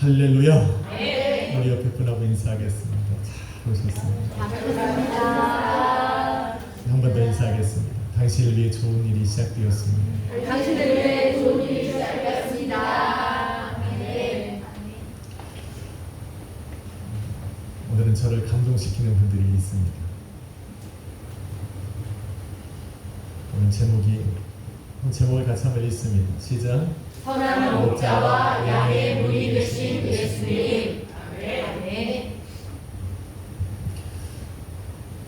할렐루야. 네. 우리 옆에 분하고 인사하겠습니다. 잘 오셨습니다. 감사합니다. 한 번 더 인사하겠습니다. 당신을 위해 좋은 일이 시작되었습니다. 당신을 위해 좋은 일이 시작되었습니다. 네. 오늘은 저를 감동시키는 분들이 있습니다. 오늘 제목을 같이 한번 읽습니다. 시작. 선한 목자와 양의 문이 되신 예수님. 아멘.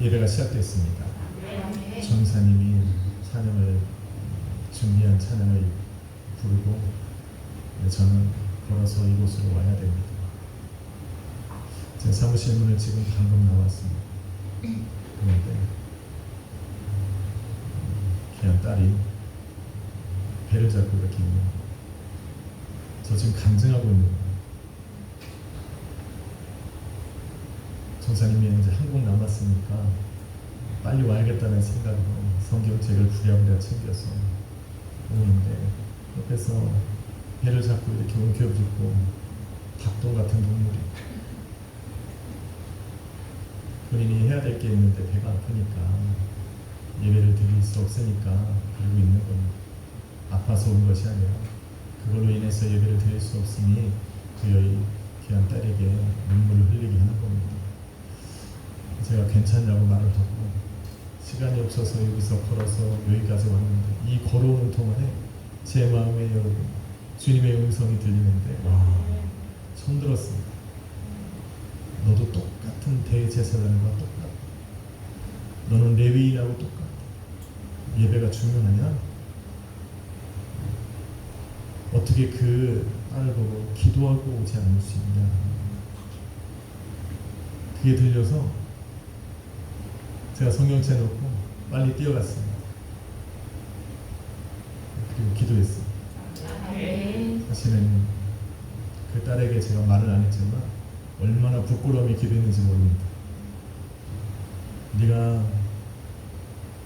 예배가 시작됐습니다. 아멘. 전사님이 찬양을 준비한 찬양을 부르고 저는 걸어서 이곳으로 와야 됩니다. 제 사무실 문을 지금 방금 나왔습니다. 그런데 그냥 딸이 배를 잡고 이렇게 있는 거예요. 저 지금 간증하고 있는 거예요. 전사님이 이제 한국 남았으니까 빨리 와야겠다는 생각으로 성경책을 부랴부랴 챙겨서 오는데 옆에서 배를 잡고 이렇게 움켜쥐고 닭똥 같은 동물이 본인이 해야 될 게 있는데 배가 아프니까 예배를 드릴 수 없으니까 그러고 있는 겁니다. 아파서 온 것이 아니라 그걸로 인해서 예배를 드릴 수 없으니 그의 귀한 딸에게 눈물을 흘리게 하는 겁니다. 제가 괜찮냐고 말을 하고 시간이 없어서 여기서 걸어서 여기까지 왔는데 이 걸어오는 동안에 제 마음에 여러분 주님의 음성이 들리는데 와 처음 들었습니다. 너도 똑같은 대제사장과 똑같아. 너는 레위인하고 똑같아. 예배가 중요하냐? 어떻게 그 딸을 보고 기도하고 오지 않을 수 있냐? 그게 들려서 제가 성경책 놓고 빨리 뛰어갔습니다. 그리고 기도했습니다. 아멘. 사실은 그 딸에게 제가 말을 안 했지만 얼마나 부끄러움이 기도했는지 모릅니다. 네가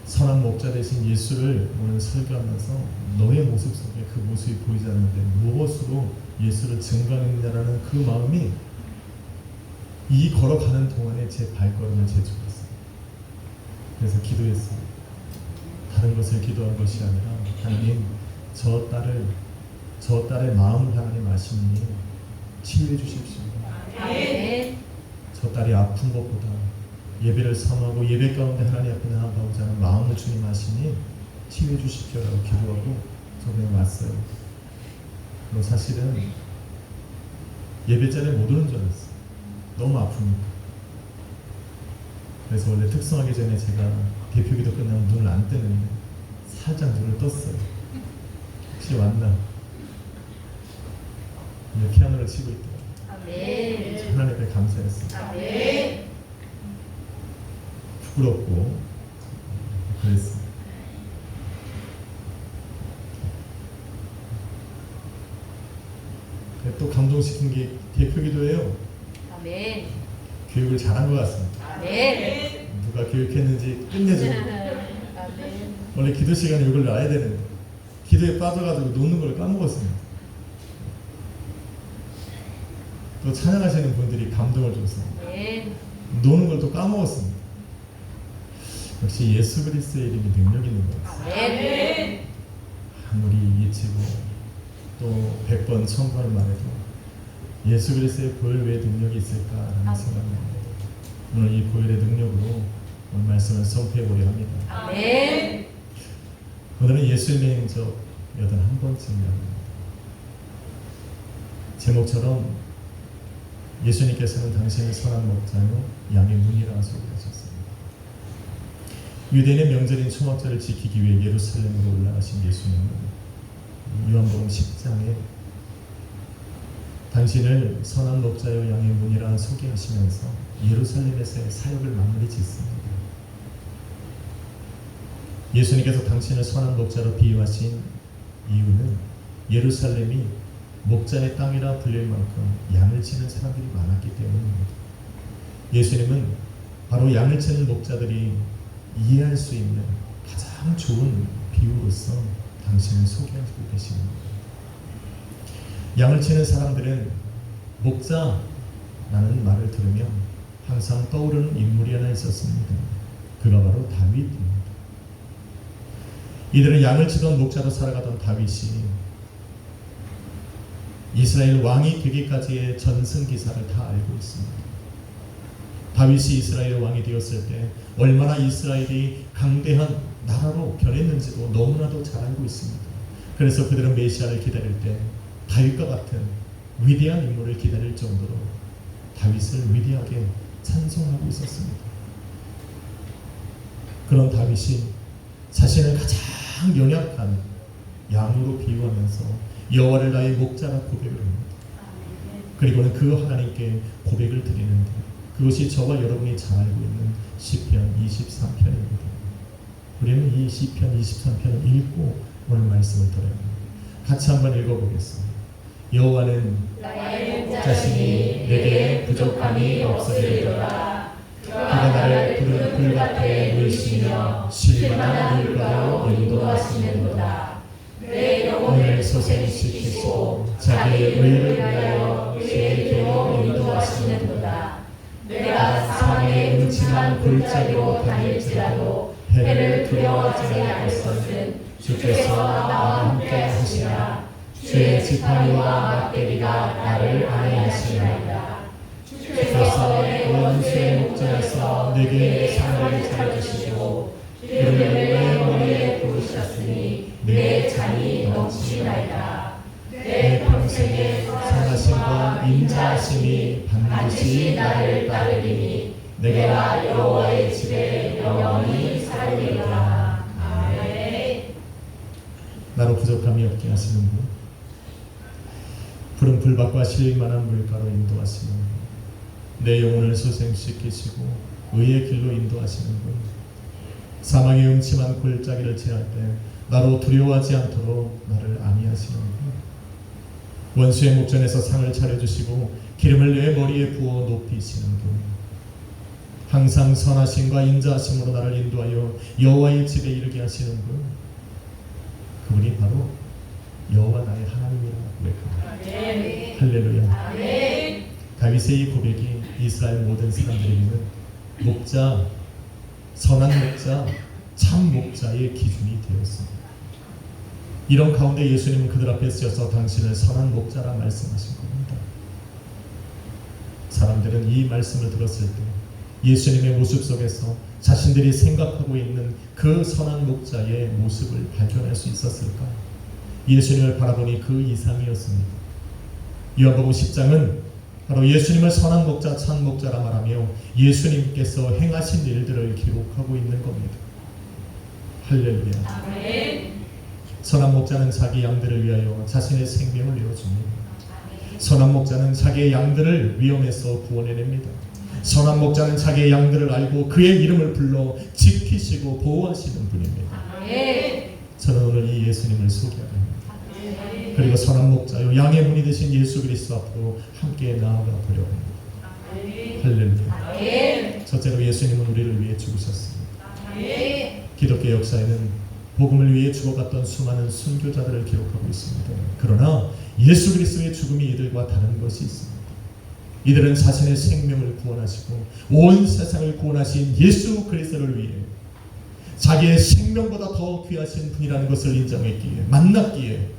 선한 목자 되신 예수를 오늘 설교하면서 너의 모습 속에 그 모습이 보이지 않는데 무엇으로 예수를 증거하느냐라는 그 마음이 이 걸어가는 동안에 제 발걸음을 재촉했어요. 그래서 기도했어요. 다른 것을 기도한 것이 아니라 하나님 저 딸의 마음을 하나님 아시니 치유해 주십시오. 아멘. 저 딸이 아픈 것보다 예배를 삼하고 예배 가운데 하나님 앞에 나아가고자 하는 마음을 주님 아시니 치유해 주십시오라고 기도하고 저번에 왔어요. 그리고 사실은 예배 자리에 못 오는 줄 알았어요. 너무 아프니까. 그래서 원래 특성하기 전에 제가 대표기도 끝나면 눈을 안 뜨는데 살짝 눈을 떴어요. 혹시 왔나? 근데 피아노를 치고 있더라고요. 아멘. 하나님 앞에 감사했어요. 아멘. 부끄럽고 그랬어요. 또 감동시킨 게 대표기도예요. 아멘. 교육을 잘한 것 같습니다. 아멘. 누가 교육했는지 끝내주고 아멘. 원래 기도 시간에 이걸 놔야 되는데 기도에 빠져가지고 놓는 걸 까먹었습니다. 또 찬양하시는 분들이 감동을 줬습니다. 아멘. 노는 걸 또 까먹었습니다. 역시 예수 그리스도의 이름이 능력 있는 것 같습니다. 아멘. 아무리 예치고 또 100번 1000번 말해도 예수 그리스도의 보혈 외에 능력이 있을까라는 생각입니다. 오늘 이 보혈의 능력으로 오늘 말씀을 선포해보려 합니다. 아멘. 오늘은 예수님의 행적 81번째입니다. 제목처럼 예수님께서는 당신의 선한 목자요 양의 문이라 소개하셨습니다. 유대인의 명절인 초막절을 지키기 위해 예루살렘으로 올라가신 예수님은 요한복음 10장에 당신을 선한 목자요 양의 문이라 소개하시면서 예루살렘에서의 사역을 마무리 짓습니다. 예수님께서 당신을 선한 목자로 비유하신 이유는 예루살렘이 목자의 땅이라 불릴 만큼 양을 치는 사람들이 많았기 때문입니다. 예수님은 바로 양을 치는 목자들이 이해할 수 있는 가장 좋은 비유로서 당신을 소개하고 계십니다. 양을 치는 사람들은 목자라는 말을 들으면 항상 떠오르는 인물이 하나 있었습니다. 그가 바로 다윗입니다. 이들은 양을 치던 목자로 살아가던 다윗이 이스라엘 왕이 되기까지의 전승기사를 다 알고 있습니다. 다윗이 이스라엘 왕이 되었을 때 얼마나 이스라엘이 강대한 나라로 변했는지도 너무나도 잘 알고 있습니다. 그래서 그들은 메시아를 기다릴 때 다윗과 같은 위대한 인물을 기다릴 정도로 다윗을 위대하게 찬송하고 있었습니다. 그런 다윗이 자신을 가장 연약한 양으로 비유하면서 여호와를 나의 목자라 고백을 합니다. 그리고는 그 하나님께 고백을 드리는데 그것이 저와 여러분이 잘 알고 있는 시편 23편입니다. 우리는 이 시편 23편을 읽고 오늘 말씀을 들어야 합니다. 같이 한번 읽어보겠습니다. 여호와는 나의 목자시니 내게 부족함이 없으리로다. 그가 나를 푸른 풀밭에 누이시며 쉴 만한 물가로 인도하시는도다. 내 영혼을 소생시키시고 자기의 의를 위하여 그의 길로 인도하시는도다. 내가 사망의 음침한 골짜기로 다닐지라도 해를 두려워하지 않을 것은 주께서 나와 함께 하시나 주의 지팡이와 막대기가 나를 안위하시나이다. 주께서 내 원수의 목전에서 내게 상을 차려주시고 기름을 내 머리에 부으셨으니 내 잔이 넘치나이다. 내 평생에 선하심과 인자하심이 반드시 나를 따르리니 내가 여호와의 집에 영원히 살리리라. 아멘. 나로 부족함이 없게 하시는 분, 푸른 풀밭과 쉴 만한 물가로 인도하시는 분, 내 영혼을 소생시키시고 의의 길로 인도하시는 분, 사망의 음침한 골짜기를 지날 때 나로 두려워하지 않도록 나를 안위하시는 분, 원수의 목전에서 상을 차려주시고 기름을 내 머리에 부어 높이시는 분, 항상 선하심과 인자하심으로 나를 인도하여 여호와의 집에 이르게 하시는 분, 그분이 바로 여호와 나의 하나님이라고 고백합니다. 할렐루야. 아멘. 다윗의 이 고백이 이스라엘 모든 사람들에게는 목자, 선한 목자, 참 목자의 기준이 되었습니다. 이런 가운데 예수님은 그들 앞에 서서 당신을 선한 목자라 말씀하신 겁니다. 사람들은 이 말씀을 들었을 때 예수님의 모습 속에서 자신들이 생각하고 있는 그 선한 목자의 모습을 발견할 수 있었을까? 예수님을 바라보니 그 이상이었습니다. 요한복음 10장은 바로 예수님을 선한 목자, 참 목자라 말하며 예수님께서 행하신 일들을 기록하고 있는 겁니다. 할렐루야. 아멘. 선한 목자는 자기 양들을 위하여 자신의 생명을 내어줍니다. 선한 목자는 자기의 양들을 위험에서 구원해냅니다. 선한 목자는 자기의 양들을 알고 그의 이름을 불러 지키시고 보호하시는 분입니다. 아멘. 저는 오늘 이 예수님을 소개합니다. 그리고 선한 목자요 양의 문이 되신 예수 그리스도 앞으로 함께 나아가 보려고 합니다. 할렐루야. 아멘. 첫째로 예수님은 우리를 위해 죽으셨습니다. 아멘. 기독교 역사에는 복음을 위해 죽어갔던 수많은 순교자들을 기록하고 있습니다. 그러나 예수 그리스도의 죽음이 이들과 다른 것이 있습니다. 이들은 자신의 생명을 구원하시고 온 세상을 구원하신 예수 그리스도를 위해 자기의 생명보다 더 귀하신 분이라는 것을 인정했기에 만났기에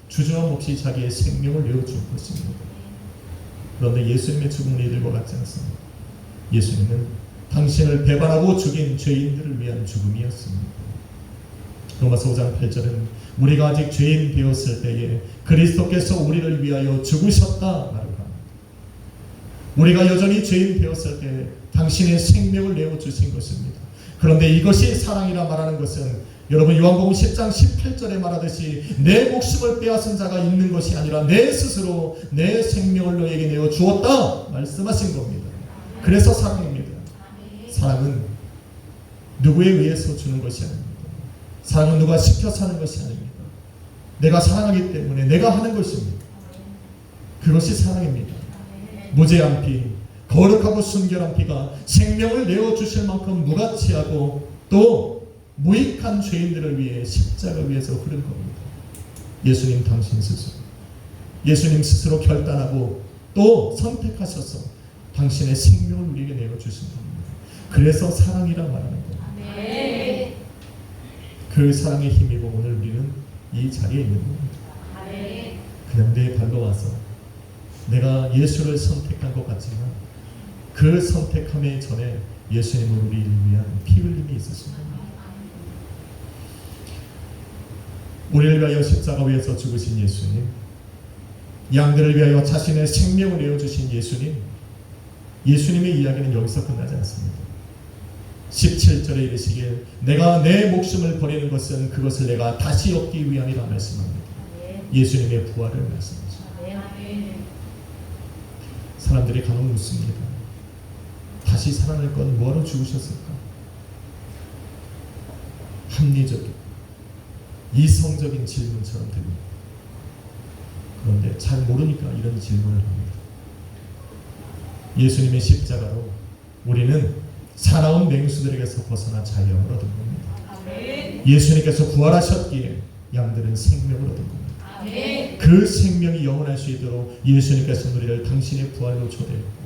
주저함 없이 자기의 생명을 내어준 것입니다. 그런데 예수님의 죽음은 이들과 같지 않습니다. 예수님은 당신을 배반하고 죽인 죄인들을 위한 죽음이었습니다. 로마서 5장 8절은 우리가 아직 죄인 되었을 때에 그리스도께서 우리를 위하여 죽으셨다 말을 합니다. 우리가 여전히 죄인 되었을 때 당신의 생명을 내어주신 것입니다. 그런데 이것이 사랑이라 말하는 것은 여러분 요한복음 10장 18절에 말하듯이 내 목숨을 빼앗은 자가 있는 것이 아니라 내 스스로 내 생명을 너에게 내어 주었다 말씀하신 겁니다. 그래서 사랑입니다. 사랑은 누구에 의해서 주는 것이 아닙니다. 사랑은 누가 시켜서 하는 것이 아닙니다. 내가 사랑하기 때문에 내가 하는 것입니다. 그것이 사랑입니다. 무죄한 피, 거룩하고 순결한 피가 생명을 내어주실 만큼 무가치하고 또 무익한 죄인들을 위해 십자가 위에서 흐른 겁니다. 예수님 당신 스스로, 예수님 스스로 결단하고 또 선택하셔서 당신의 생명을 우리에게 내어주신 겁니다. 그래서 사랑이라 말하는 겁니다. 아멘. 그 사랑의 힘이고 오늘 우리는 이 자리에 있는 겁니다. 아멘. 그냥 내 발로 와서 내가 예수를 선택한 것 같지만 그 선택함에 전에 예수님은 우리를 위한 피 흘림이 있으신 겁니다. 우리를 위하여 십자가 위에서 죽으신 예수님, 양들을 위하여 자신의 생명을 내어주신 예수님, 예수님의 이야기는 여기서 끝나지 않습니다. 17절에 이르시길 내가 내 목숨을 버리는 것은 그것을 내가 다시 얻기 위함이라 말씀합니다. 예수님의 부활을 말씀하십니다. 아멘. 사람들이 간혹 묻습니다. 다시 살아날 건 뭐하러 죽으셨을까? 합리적인 이성적인 질문처럼 들립니다. 그런데 잘 모르니까 이런 질문을 합니다. 예수님의 십자가로 우리는 사나운 맹수들에게서 벗어나 자유함을 얻은 겁니다. 아멘. 예수님께서 부활하셨기에 양들은 생명을 얻은 겁니다. 아멘. 그 생명이 영원할 수 있도록 예수님께서 우리를 당신의 부활로 초대했고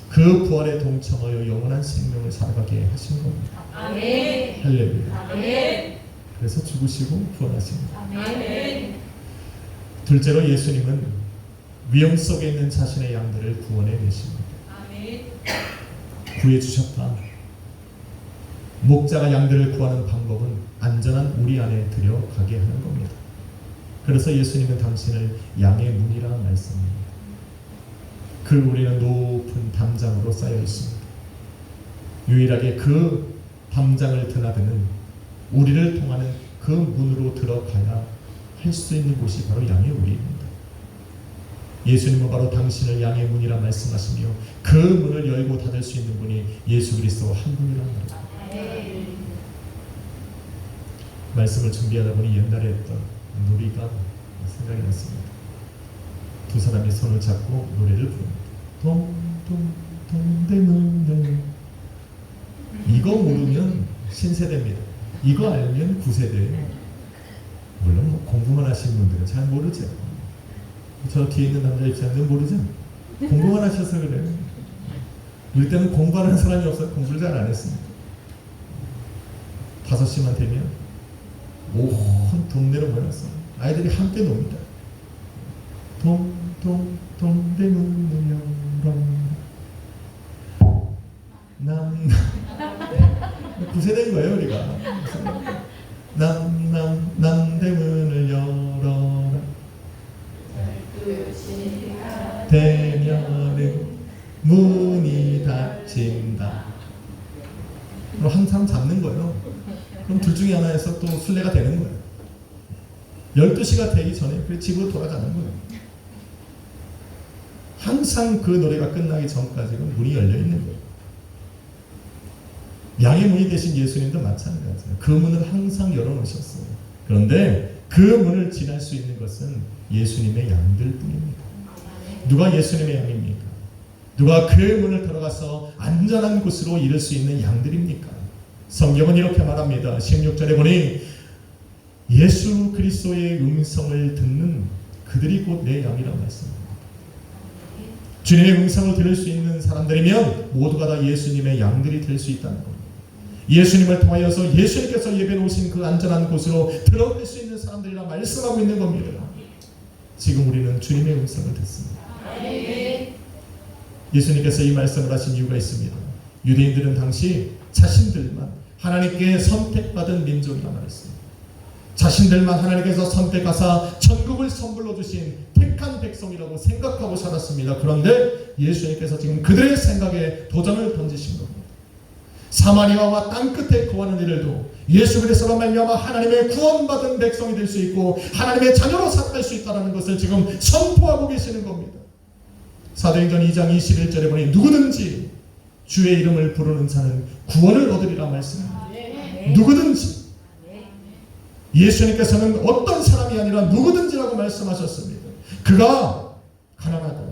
그 부활에 동참하여 영원한 생명을 살아가게 하신 겁니다. 아멘. 할렐루야. 아멘. 그래서 죽으시고 부활하십니다. 아멘. 둘째로 예수님은 위험 속에 있는 자신의 양들을 구원해 내십니다. 아멘. 구해주셨다. 목자가 양들을 구하는 방법은 안전한 우리 안에 들여가게 하는 겁니다. 그래서 예수님은 당신을 양의 문이라 말씀합니다. 그 우리는 높은 담장으로 쌓여 있습니다. 유일하게 그 담장을 드나드는 우리를 통하는 그 문으로 들어가야 할 수 있는 곳이 바로 양의 우리입니다. 예수님은 바로 당신을 양의 문이라 말씀하시며 그 문을 열고 닫을 수 있는 분이 예수 그리스도 한 분이라 말합니다. 말씀을 준비하다 보니 옛날에 했던 놀이가 생각이 났습니다. 두 사람이 손을 잡고 노래를 부릅니다. 동동동대문대. 이거 모르면 신세대입니다. 이거 알면 구세대예요. 물론 뭐 공부만 하시는 분들은 잘 모르죠. 저 뒤에 있는 남자 입장은 모르죠. 공부만 하셔서 그래요. 우리 때는 공부하는 사람이 없어서 공부를 잘 안 했습니다. 5시만 되면 온 동네로 모였어. 아이들이 함께 놉니다. 동대문을 열어 구세대인 거예요 우리가. 남대문을 열어라 되면은 문이 닫힌다. 그럼 항상 잡는 거예요. 그럼 둘 중에 하나에서 또 순례가 되는 거예요. 12시가 되기 전에 그 집으로 돌아가는 거예요. 항상 그 노래가 끝나기 전까지는 문이 열려 있는 거예요. 양의 문이 되신 예수님도 마찬가지예요. 그 문을 항상 열어놓으셨어요. 그런데 그 문을 지날 수 있는 것은 예수님의 양들 뿐입니다. 누가 예수님의 양입니까? 누가 그 문을 들어가서 안전한 곳으로 이를 수 있는 양들입니까? 성경은 이렇게 말합니다. 16절에 보니 예수 그리스도의 음성을 듣는 그들이 곧 내 양이라고 말씀합니다. 주님의 음성을 들을 수 있는 사람들이면 모두가 다 예수님의 양들이 될 수 있다는 겁니다. 예수님을 통하여서 예수님께서 예배 놓으신 그 안전한 곳으로 들어올 수 있는 사람들이라 말씀하고 있는 겁니다. 지금 우리는 주님의 음성을 듣습니다. 예수님께서 이 말씀을 하신 이유가 있습니다. 유대인들은 당시 자신들만 하나님께 선택받은 민족이라 말했습니다. 자신들만 하나님께서 선택하사 천국을 선물로 주신 택한 백성이라고 생각하고 살았습니다. 그런데 예수님께서 지금 그들의 생각에 도전을 던지신 겁니다. 사마리아와 땅끝에 거하는 이들도 예수 그리스도로 말미암아 하나님의 구원받은 백성이 될 수 있고 하나님의 자녀로 살아갈 수 있다는 것을 지금 선포하고 계시는 겁니다. 사도행전 2장 21절에 보니 누구든지 주의 이름을 부르는 자는 구원을 얻으리라 말씀합니다. 누구든지. 예수님께서는 어떤 사람이 아니라 누구든지라고 말씀하셨습니다. 그가 가난하든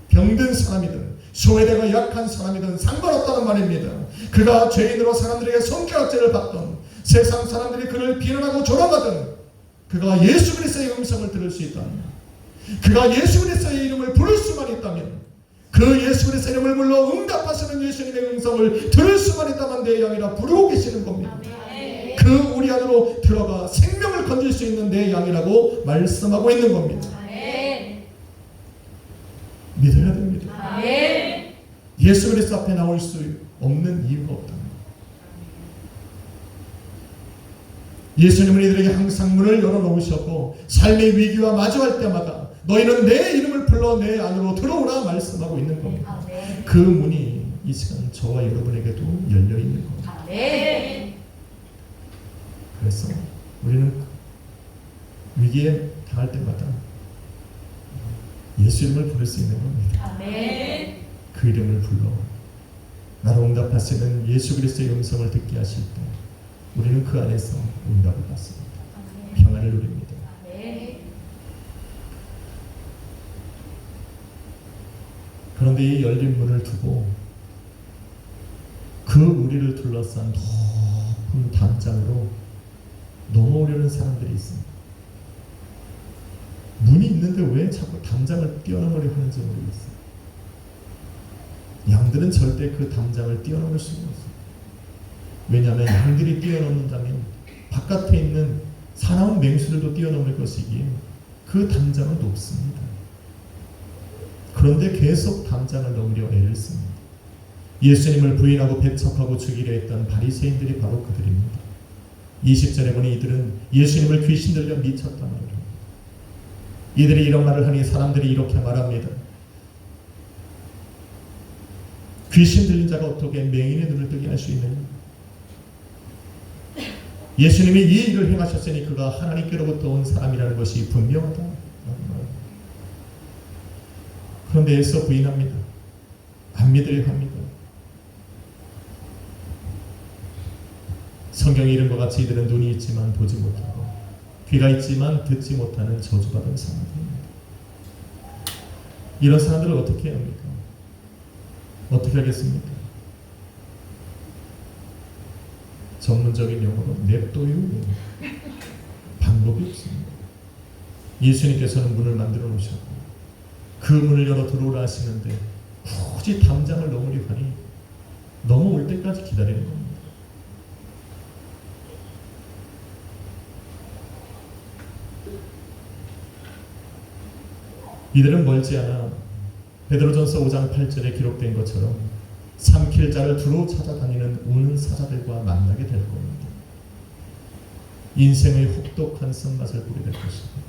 병든 사람이든 소외되고 약한 사람이든 상관없다는 말입니다. 그가 죄인으로 사람들에게 손가락질을 받던 세상 사람들이 그를 비난하고 조롱하던 그가 예수 그리스도의 음성을 들을 수 있다는 그가 예수 그리스도의 이름을 부를 수만 있다면, 그 예수 그리스도의 이름을 불러 응답하시는 예수님의 음성을 들을 수만 있다면 내 양이라 부르고 계시는 겁니다. 그 우리 안으로 들어가 생명을 건질 수 있는 내 양이라고 말씀하고 있는 겁니다. 믿어야 됩니다. 예수 그리스도 앞에 나올 수 없는 이유가 없다. 예수님은 이들에게 항상 문을 열어놓으셨고 삶의 위기와 마주할 때마다 너희는 내 이름을 불러 내 안으로 들어오라 말씀하고 있는 겁니다. 그 문이 이 시간 저와 여러분에게도 열려있는 겁니다. 그래서 우리는 위기에 당할 때마다 예수 이름을 부를 수 있는 겁니다. 그 이름을 불러 나로 응답하시는 예수 그리스도의 음성을 듣게 하실 때 우리는 그 안에서 응답을 받습니다. 평안을 누립니다. 그런데 이 열린 문을 두고 그 우리를 둘러싼 높은 담장으로 넘어오려는 사람들이 있습니다. 문이 있는데 왜 자꾸 담장을 뛰어넘으려 하는지 모르겠어요. 양들은 절대 그 담장을 뛰어넘을 수가 없어요. 왜냐하면 양들이 뛰어넘는다면 바깥에 있는 사나운 맹수들도 뛰어넘을 것이기에 그 담장은 높습니다. 그런데 계속 담장을 넘으려 애를 씁니다. 예수님을 부인하고 배척하고 죽이려 했던 바리새인들이 바로 그들입니다. 20절에 보니 이들은 예수님을 귀신 들려 미쳤다 말합니다. 이들이 이런 말을 하니 사람들이 이렇게 말합니다. 귀신 들린 자가 어떻게 맹인의 눈을 뜨게 할 수 있느냐? 예수님이 이 일을 행하셨으니 그가 하나님께로부터 온 사람이라는 것이 분명하다. 그런데 애써 부인합니다. 안 믿으려 합니다. 성경에 이른 것 같이 이들은 눈이 있지만 보지 못하고 귀가 있지만 듣지 못하는 저주받은 사람들입니다. 이런 사람들을 어떻게 해야 합니까? 어떻게 하겠습니까? 전문적인 용어로 냅둬요. 방법이 없습니다. 예수님께서는 문을 만들어 놓으셨고 그 문을 열어 들어오라 하시는데 굳이 담장을 넘으려 하니 넘어올 때까지 기다리는 겁니다. 이들은 멀지 않아 베드로전서 5장 8절에 기록된 것처럼 삼킬 자를 두루 찾아다니는 우는 사자들과 만나게 될 겁니다. 인생의 혹독한 쓴맛을 보게 될 것입니다.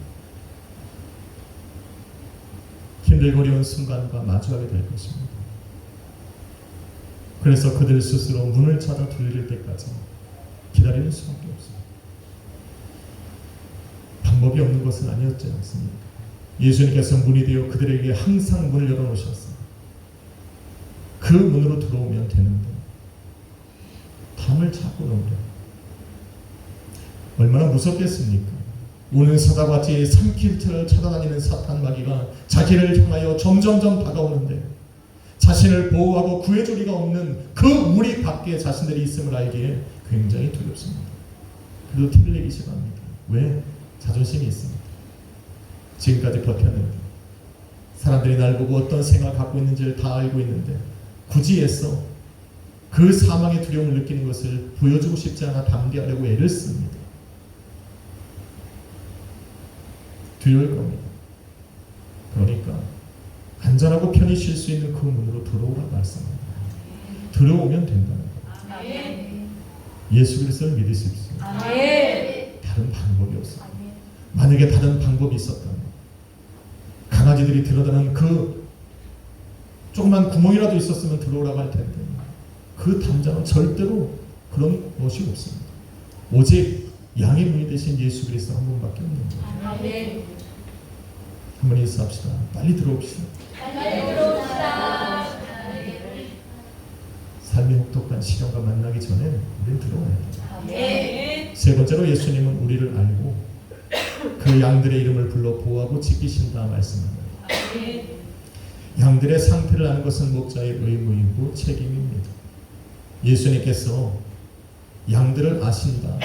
힘들고 어려운 순간과 마주하게 될 것입니다. 그래서 그들 스스로 문을 찾아 두드릴 때까지 기다리는 수밖에 없습니다. 방법이 없는 것은 아니었지 않습니까? 예수님께서 문이 되어 그들에게 항상 문을 열어놓으셨어요. 그 문으로 들어오면 되는데 담을 잡고 넘겨. 얼마나 무섭겠습니까? 우는 사자같이 삼킬틀을 찾아다니는 사탄 마귀가 자기를 향하여 점점점 다가오는데 자신을 보호하고 구해줄 리가 없는 그 우리 밖에 자신들이 있음을 알기에 굉장히 두렵습니다. 그래도 티를 내기 싫어합니다. 왜? 자존심이 있습니다. 지금까지 버텼는데 사람들이 날 보고 어떤 생각을 갖고 있는지를 다 알고 있는데 굳이 애써 그 사망의 두려움을 느끼는 것을 보여주고 싶지 않아 담대하려고 애를 씁니다. 두려울 겁니다. 그러니까 안전하고 편히 쉴 수 있는 그 문으로 들어오라 말씀합니다. 들어오면 된다는 거예요. 예수 그리스도를 믿으십시오. 다른 방법이 없어요. 만약에 다른 방법이 있었다면 강아지들이 들어가는 그 조그만 구멍이라도 있었으면 들어오라고 할 텐데 그 담장은 절대로 그런 것이 없습니다. 오직 양의 문이 되신 예수 그리스도 한 분밖에 없는 거예요. 한번 인사합시다. 빨리 들어옵시다. 삶의 혹독한 시련과 만나기 전에 우리는 들어와야 돼요. 세 번째로 예수님은 우리를 알고 그 양들의 이름을 불러 보호하고 지키신다 말씀합니다. 양들의 상태를 아는 것은 목자의 의무이고 책임입니다. 예수님께서 양들을 아신다.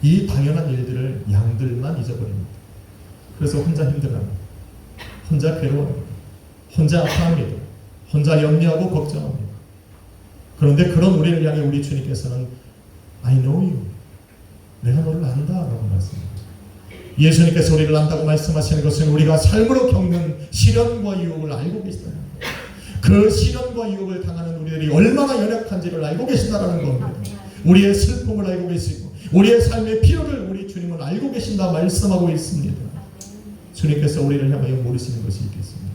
이 당연한 일들을 양들만 잊어버립니다. 그래서 혼자 힘들어합니다. 혼자 괴로워합니다. 혼자 아파합니다. 혼자 염려하고 걱정합니다. 그런데 그런 우리를 향해 우리 주님께서는 I know you. 내가 너를 안다 라고 말씀합니다. 예수님께서 우리를 안다고 말씀하시는 것은 우리가 삶으로 겪는 시련과 유혹을 알고 계시다는 거예요. 그 시련과 유혹을 당하는 우리들이 얼마나 연약한지를 알고 계신다는 겁니다. 우리의 슬픔을 알고 계시고 우리의 삶의 필요를 우리 주님은 알고 계신다 말씀하고 있습니다. 주님께서 우리를 향하여 모르시는 것이 있겠습니다.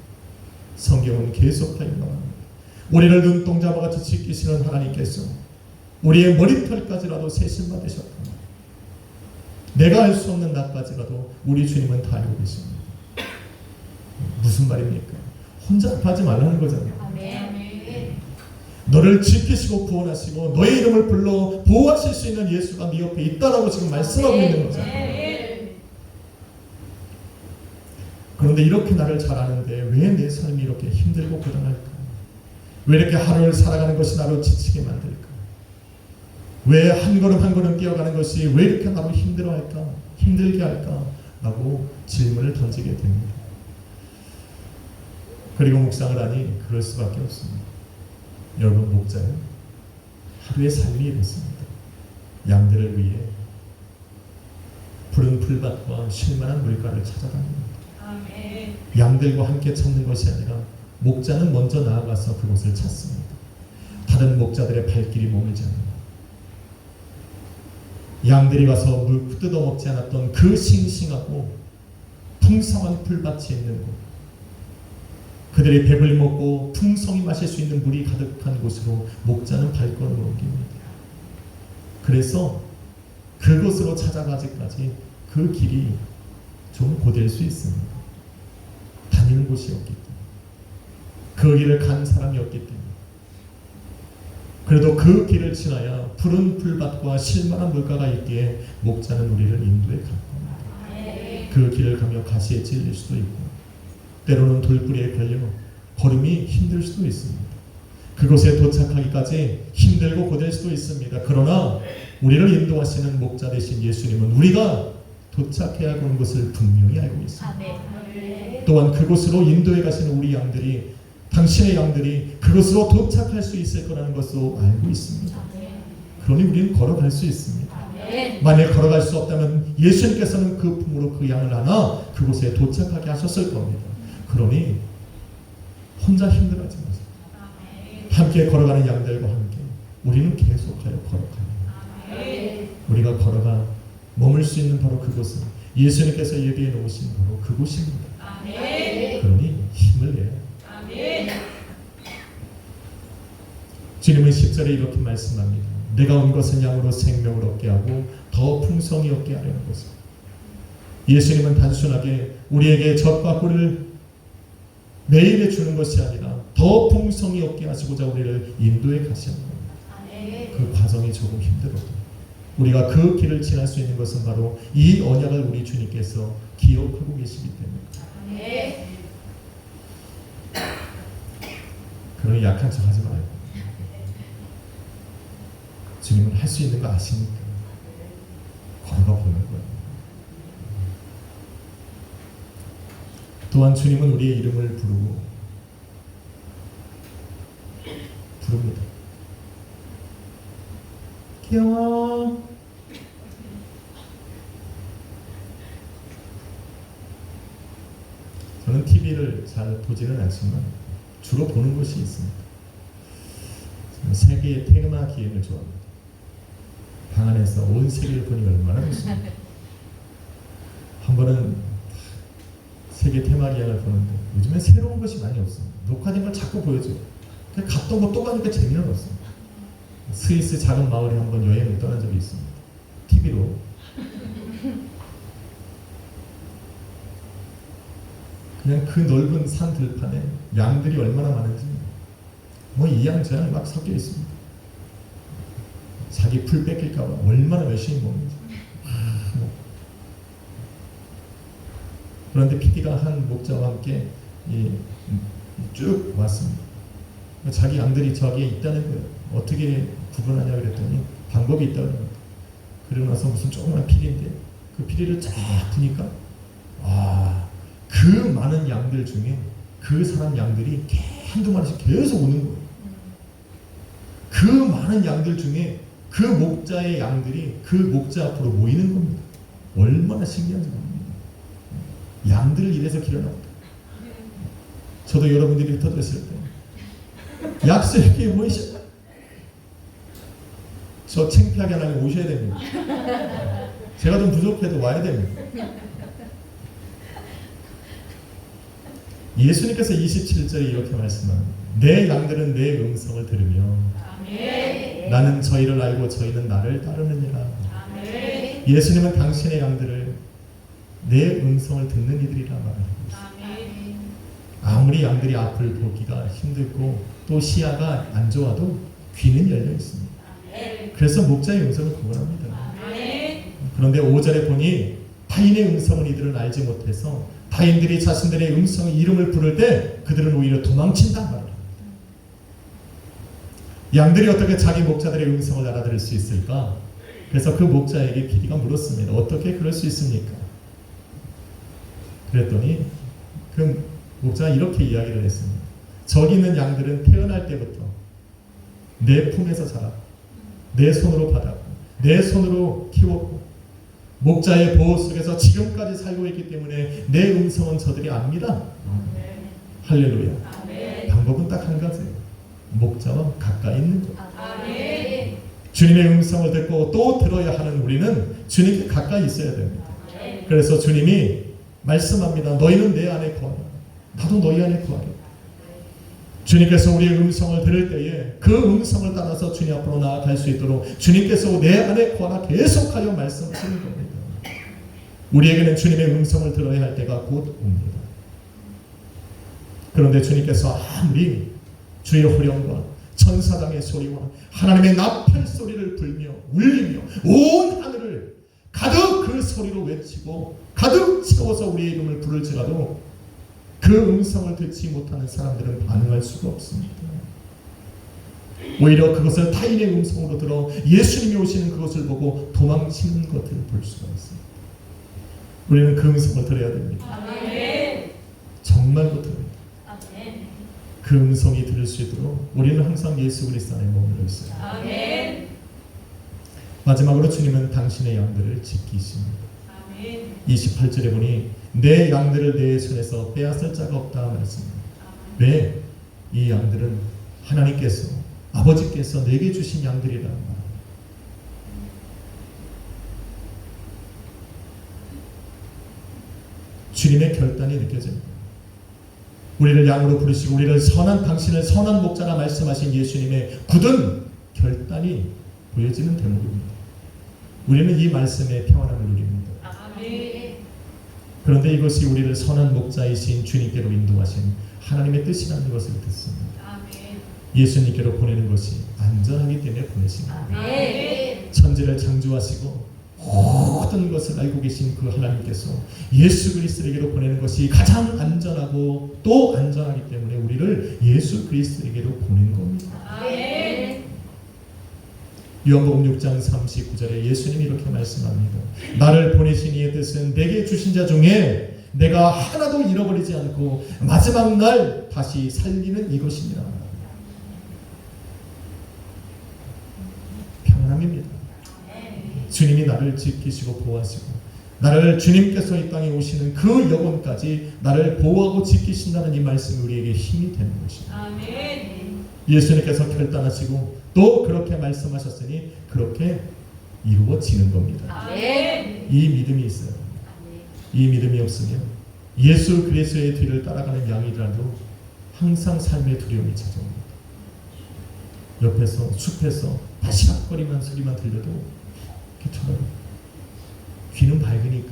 성경은 계속하여 말합니다. 우리를 눈동자와같이 지키시는 하나님께서 우리의 머리털까지라도 세심받으셨다. 내가 알 수 없는 나까지라도 우리 주님은 다 알고 계십니다. 무슨 말입니까? 혼자 아파하지 말라는 거잖아요. 너를 지키시고 구원하시고 너의 이름을 불러 보호하실 수 있는 예수가 네 옆에 있다라고 지금 말씀하고 있는 거잖아요. 그런데 이렇게 나를 잘 아는데 왜 내 삶이 이렇게 힘들고 고단할까? 왜 이렇게 하루를 살아가는 것이 나를 지치게 만들까? 왜 한 걸음 한 걸음 뛰어가는 것이 왜 이렇게 나를 힘들어할까? 힘들게 할까? 라고 질문을 던지게 됩니다. 그리고 묵상을 하니 그럴 수밖에 없습니다. 여러분, 목자는 하루의 삶이 이렇습니다. 양들을 위해 푸른 풀밭과 쉴만한 물가를 찾아다닙니다. 양들과 함께 찾는 것이 아니라 목자는 먼저 나아가서 그곳을 찾습니다. 다른 목자들의 발길이 머물지 않습니다. 양들이 가서 물 뜯어먹지 않았던 그 싱싱하고 풍성한 풀밭이 있는 곳, 그들이 배불리 먹고 풍성히 마실 수 있는 물이 가득한 곳으로 목자는 발걸음을 옮깁니다. 그래서 그곳으로 찾아가기까지 그 길이 좀 고될 수 있습니다. 다니는 곳이 없기 때문에, 그 길을 간 사람이 없기 때문에. 그래도 그 길을 지나야 푸른 풀밭과 쉴만한 물가가 있기에 목자는 우리를 인도해 갈 겁니다. 그 길을 가며 가시에 찔릴 수도 있고 때로는 돌뿌리에 걸려 걸음이 힘들 수도 있습니다. 그곳에 도착하기까지 힘들고 고될 수도 있습니다. 그러나 우리를 인도하시는 목자 되신 예수님은 우리가 도착해야 하는 것을 분명히 알고 있습니다. 또한 그곳으로 인도해 가시는 우리 양들이, 당신의 양들이 그곳으로 도착할 수 있을 거라는 것도 알고 있습니다. 그러니 우리는 걸어갈 수 있습니다. 만약 걸어갈 수 없다면 예수님께서는 그 품으로 그 양을 안아 그곳에 도착하게 하셨을 겁니다. 그러니 혼자 힘들어하지 마세요. 함께 걸어가는 양들과 함께 우리는 계속하여 걸어가요. 우리가 걸어가 머물 수 있는 바로 그곳은 예수님께서 예비해 놓으신 바로 그곳입니다. 그러니 힘을 내요. 주님은 10절에 이렇게 말씀합니다. 내가 온 것은 양으로 생명을 얻게 하고 더 풍성히 얻게 하려는 것을. 예수님은 단순하게 우리에게 젖과 꿀을 매일에 주는 것이 아니라 더 풍성히 얻게 하시고자 우리를 인도해 가시는 겁니다. 그 과정이 조금 힘들어도 우리가 그 길을 지날 수 있는 것은 바로 이 언약을 우리 주님께서 기억하고 계시기 때문입니다. 그러니 약한 척 하지 말고 주님은 할 수 있는 거 아시니까 걸어가 보는 거예요. 또한 주님은 우리의 이름을 부릅니다. 귀여워. 저는 TV를 잘 보지는 않지만 주로 보는 것이 있습니다. 저는 세계의 테마 기행을 좋아합니다. 방 안에서 온 세계를 보니 얼마나 좋습니까? 한 번은 세계 테마 기행을 보는데 요즘엔 새로운 것이 많이 없습니다. 녹화된 걸 자꾸 보여줘요. 갔던 거 또 가니까 재미는 없습니다. 스위스 작은 마을에 한번 여행을 떠난 적이 있습니다. TV로. 그냥 그 넓은 산 들판에 양들이 얼마나 많은지 뭐 이 양 저 양 막 섞여 있습니다. 자기 풀 뺏길까 봐 얼마나 열심히 먹는지. 그런데 PD가 한 목자와 함께 쭉 왔습니다. 자기 양들이 저기에 있다는 거예요. 어떻게 구분하냐 그랬더니 방법이 있다고 합니다. 그러고 나서 무슨 조그만 피리인데 그 피리를 쫙 푸니까 와, 그 많은 양들 중에 그 사람 양들이 한두 마리씩 계속 오는 거예요. 그 많은 양들 중에 그 목자의 양들이 그 목자 앞으로 모이는 겁니다. 얼마나 신기한지 모릅니다. 양들을 이래서 길러놨다. 저도 여러분들이 흩어졌을 때 약속에 모이셔. 저 창피하게 안 하면 오셔야 됩니다. 제가 좀 부족해도 와야 됩니다. 예수님께서 27절에 이렇게 말씀합니다. 내 양들은 내 음성을 들으며 아멘. 나는 저희를 알고 저희는 나를 따르느니라. 아멘. 예수님은 당신의 양들을 내 음성을 듣는 이들이라 말합니다. 아멘. 아무리 양들이 앞을 보기가 힘들고 또 시야가 안 좋아도 귀는 열려 있습니다. 아멘. 그래서 목자의 음성을 구분합니다. 아멘. 그런데 5절에 보니 타인의 음성을 이들은 알지 못해서 타인들이 자신들의 음성의 이름을 부를 때 그들은 오히려 도망친다 말합니다. 양들이 어떻게 자기 목자들의 음성을 알아들을 수 있을까? 그래서 그 목자에게 비리가 물었습니다. 어떻게 그럴 수 있습니까? 그랬더니 그 목자가 이렇게 이야기를 했습니다. 저기 있는 양들은 태어날 때부터 내 품에서 자랐고 내 손으로 받았고 내 손으로 키웠고 목자의 보호 속에서 지금까지 살고 있기 때문에 내 음성은 저들이 압니다. 할렐루야. 아멘. 방법은 딱 한 가지예요. 목자와 가까이 있는 것. 아멘. 주님의 음성을 듣고 또 들어야 하는 우리는 주님께 가까이 있어야 됩니다. 아멘. 그래서 주님이 말씀합니다. 너희는 내 안에 거하라. 나도 너희 안에 거하라. 주님께서 우리의 음성을 들을 때에 그 음성을 따라서 주님 앞으로 나아갈 수 있도록 주님께서 내 안에 거하라 계속하여 말씀하시는 겁니다. 우리에게는 주님의 음성을 들어야 할 때가 곧 옵니다. 그런데 주님께서 아무리 주의 호령과 천사장의 소리와 하나님의 나팔 소리를 불며 울리며 온 하늘을 가득 그 소리로 외치고 가득 채워서 우리의 이름을 부를지라도 그 음성을 듣지 못하는 사람들은 반응할 수가 없습니다. 오히려 그것을 타인의 음성으로 들어 예수님이 오시는 그것을 보고 도망치는 것을 볼 수가 있습니다. 우리는 그 음성을 들어야 됩니다. 아멘. 정말로 들어야 됩니다. 아멘. 그 음성이 들을 수 있도록 우리는 항상 예수 그리스도 안에 머물러 있어요. 아멘. 마지막으로 주님은 당신의 양들을 지키십니다. 아멘. 28절에 보니 내 양들을 내 손에서 빼앗을 자가 없다 말씀입니다. 왜? 이 양들은 하나님께서 아버지께서 내게 주신 양들이라는 말. 주님의 결단이 느껴집니다. 우리를 양으로 부르시고 우리를 당신을 선한 목자라 말씀하신 예수님의 굳은 결단이 보여지는 대목입니다. 우리는 이 말씀에 평안함을 누립니다. 아멘. 그런데 이것이 우리를 선한 목자이신 주님께로 인도하신 하나님의 뜻이라는 것을 듣습니다. 아멘. 예수님께로 보내는 것이 안전하기 때문에 보내신 겁니다. 아멘. 천지를 창조하시고 모든 것을 알고 계신 그 하나님께서 예수 그리스도에게로 보내는 것이 가장 안전하고 또 안전하기 때문에 우리를 예수 그리스도에게로 보낸 겁니다. 아멘. 요한복음 6장 39절에 예수님이 이렇게 말씀합니다. 나를 보내신 이의 뜻은 내게 주신 자 중에 내가 하나도 잃어버리지 않고 마지막 날 다시 살리는 이것이니라. 평안함입니다. 주님이 나를 지키시고 보호하시고 나를 주님께서 이 땅에 오시는 그 영혼까지 나를 보호하고 지키신다는 이 말씀이 우리에게 힘이 되는 것입니다. 아멘. 예수님께서 결단하시고 또 그렇게 말씀하셨으니 그렇게 이루어지는 겁니다. 아멘. 이 믿음이 있어요. 이 믿음이 없으면 예수 그리스도의 뒤를 따라가는 양이라도 항상 삶의 두려움이 찾아옵니다. 옆에서 숲에서 바시락거리는 소리만 들려도 이렇게 쳐다보고 귀는 밝으니까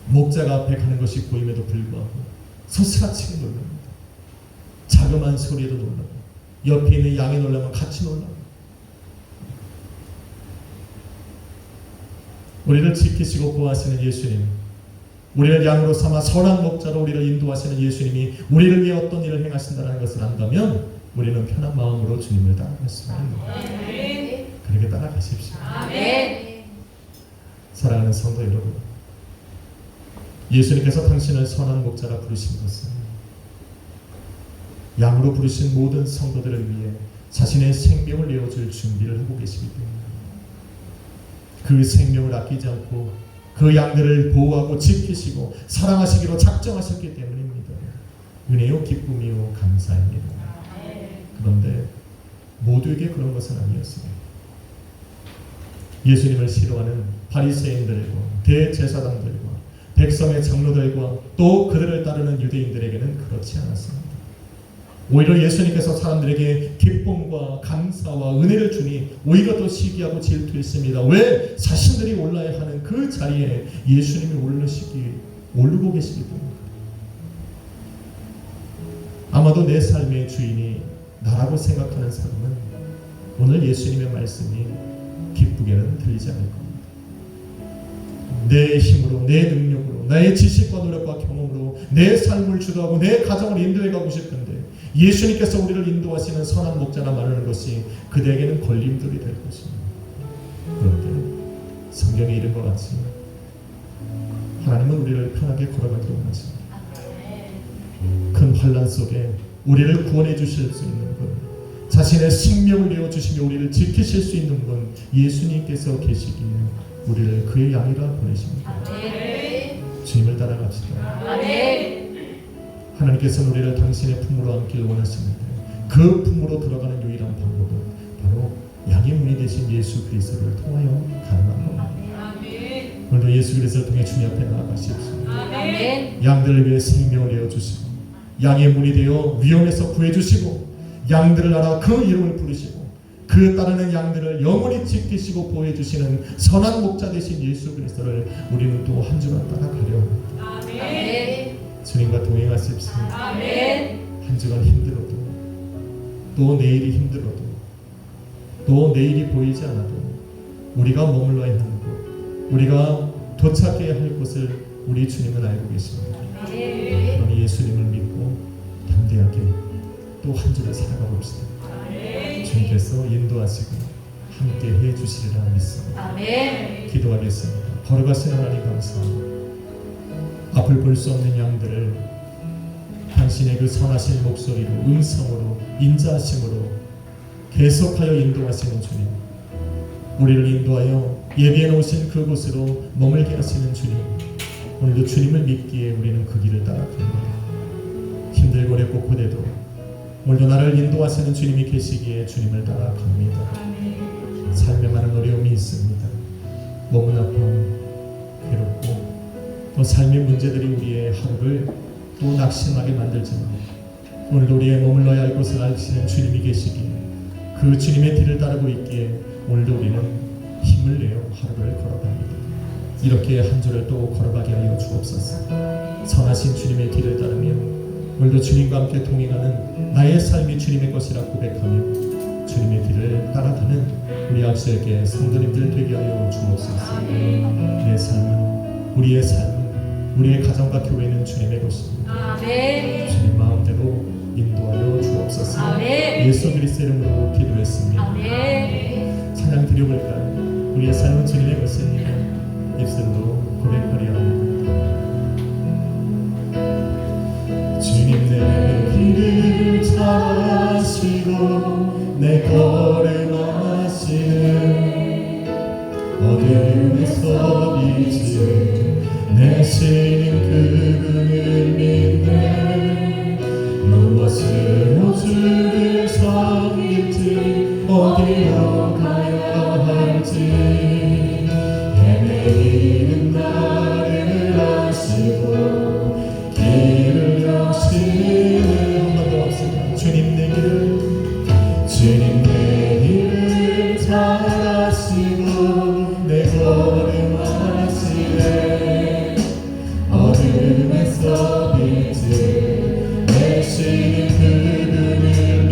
목자가 앞에 가는 것이 보임에도 불구하고 소스라치게 놀랍니다. 자그마한 소리에도 놀라고 옆에 있는 양이 놀라면 같이 놀라고 우리를 지키시고 보호하시는 예수님, 우리를 양으로 삼아 선한 목자로 우리를 인도하시는 예수님이 우리를 위해 어떤 일을 행하신다는 것을 안다면 우리는 편한 마음으로 주님을 따라갈 수가 있는 거예요. 아멘. 그렇게 따라가십시오. 아멘. 사랑하는 성도 여러분, 예수님께서 당신을 선한 목자라 부르신 것은 양으로 부르신 모든 성도들을 위해 자신의 생명을 내어줄 준비를 하고 계시기 때문에 그 생명을 아끼지 않고 그 양들을 보호하고 지키시고 사랑하시기로 작정하셨기 때문입니다. 은혜요 기쁨이요 감사입니다. 그런데 모두에게 그런 것은 아니었습니다. 예수님을 싫어하는 바리새인들과 대제사장들과 백성의 장로들과 또 그들을 따르는 유대인들에게는 그렇지 않았습니다. 오히려 예수님께서 사람들에게 기쁨과 감사와 은혜를 주니 오히려 더 시기하고 질투했습니다. 왜? 자신들이 올라야 하는 그 자리에 예수님이 오르고 계시기 때문에. 아마도 내 삶의 주인이 나라고 생각하는 사람은 오늘 예수님의 말씀이 기쁘게는 들리지 않을 겁니다. 내 힘으로, 내 능력으로, 나의 지식과 노력과 경험으로 내 삶을 주도하고 내 가정을 인도해 가고 싶은데 예수님께서 우리를 인도하시는 선한 목자라 말하는 것이 그대에게는 걸림돌이 될 것입니다. 그런데 성경에 이른 것 같이 하나님은 우리를 편하게 걸어가기로 원하십니다. 큰 환난 속에 우리를 구원해 주실 수 있는 분, 자신의 생명을 내어주시며 우리를 지키실 수 있는 분 예수님께서 계시기에 우리를 그의 양이라 보내십니다. 주님을 따라갑시다. 하나님께서는 우리를 당신의 품으로 안기를 원하시는데 그 품으로 들어가는 유일한 방법은 바로 양의 문이 되신 예수 그리스도를 통하여 가능한 겁니다. 오늘도 예수 그리스도를 통해 주님 앞에 나아가십시오. 양들을 위해 생명을 내어주시고 양의 문이 되어 위험에서 구해주시고 양들을 알아 그 이름을 부르시고 그 따르는 양들을 영원히 지키시고 보호해주시는 선한 목자 되신 예수 그리스도를 우리는 또 한 주간 따라가려 합니다. 주님과 동행하십시오. 한 주간 힘들어도 또 내일이 힘들어도 또 내일이 보이지 않아도 우리가 머물러야 하는 곳, 우리가 도착해야 할 곳을 우리 주님은 알고 계십니다. 그러니 예수님을 믿고 담대하게 또 한 주를 살아가 봅시다. 주님께서 인도하시고 함께 해주시리라 믿습니다. 기도하겠습니다. 걸어가신 하나님 감사합니다. 앞을 볼 수 없는 양들을 당신의 그 선하신 목소리로 음성으로 인자하심으로 계속하여 인도하시는 주님, 우리를 인도하여 예비해 놓으신 그곳으로 머물게 하시는 주님, 오늘도 주님을 믿기에 우리는 그 길을 따라갑니다. 힘들고 어렵고 고대도 오늘도 나를 인도하시는 주님이 계시기에 주님을 따라갑니다. 삶에 많은 어려움이 있습니다. 몸은 아파 괴롭고 또 삶의 문제들이 우리의 하루를 또 낙심하게 만들지만 오늘도 우리의 머물러야 할 곳을 아시는 주님이 계시기에 그 주님의 뒤를 따르고 있기에 오늘도 우리는 힘을 내어 하루를 걸어갑니다. 이렇게 한 주를 또 걸어가게 하여 주옵소서. 선하신 주님의 뒤를 따르며 오늘도 주님과 함께 동행하는 나의 삶이 주님의 것이라 고백하며 주님의 뒤를 따라가는 우리 악수에게 성도님들 되게 하여 주옵소서. 내 삶은 우리의 삶은 우리의 가정과 교회는 주님의 것입니다. 주님 마음대로 인도하여 주옵소서. 예수 그리스도 이름으로 기도했습니다. 찬양 드려볼까요? 우리의 삶은 주님의 것입니다. 입술로 고백하려 합니다. 주님 내 길을 잘 아시고 내 걸음하시는 어둠에서 빛을 내시는 그분을 믿네. 무엇으로 주를 섬길지 어디로 가야 할지 헤매이는 나를 아시고 길을 여시는 한 번 더 합시다. 주님 내 길을 잘 아시고 내 걸음하시네. 어둠에서 빛을 내시는 그분을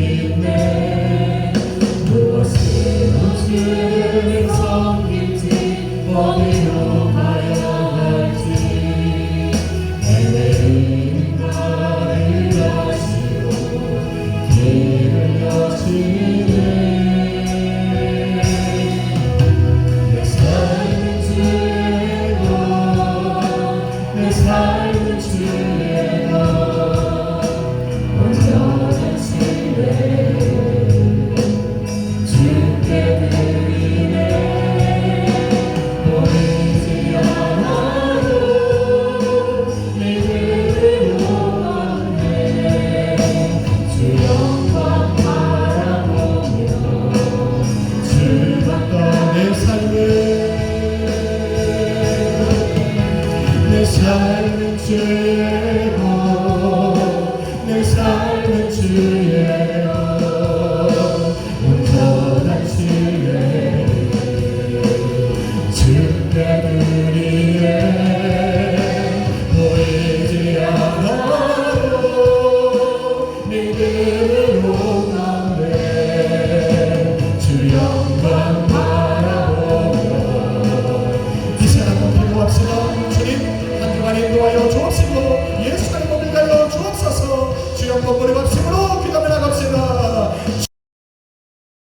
한번 버리고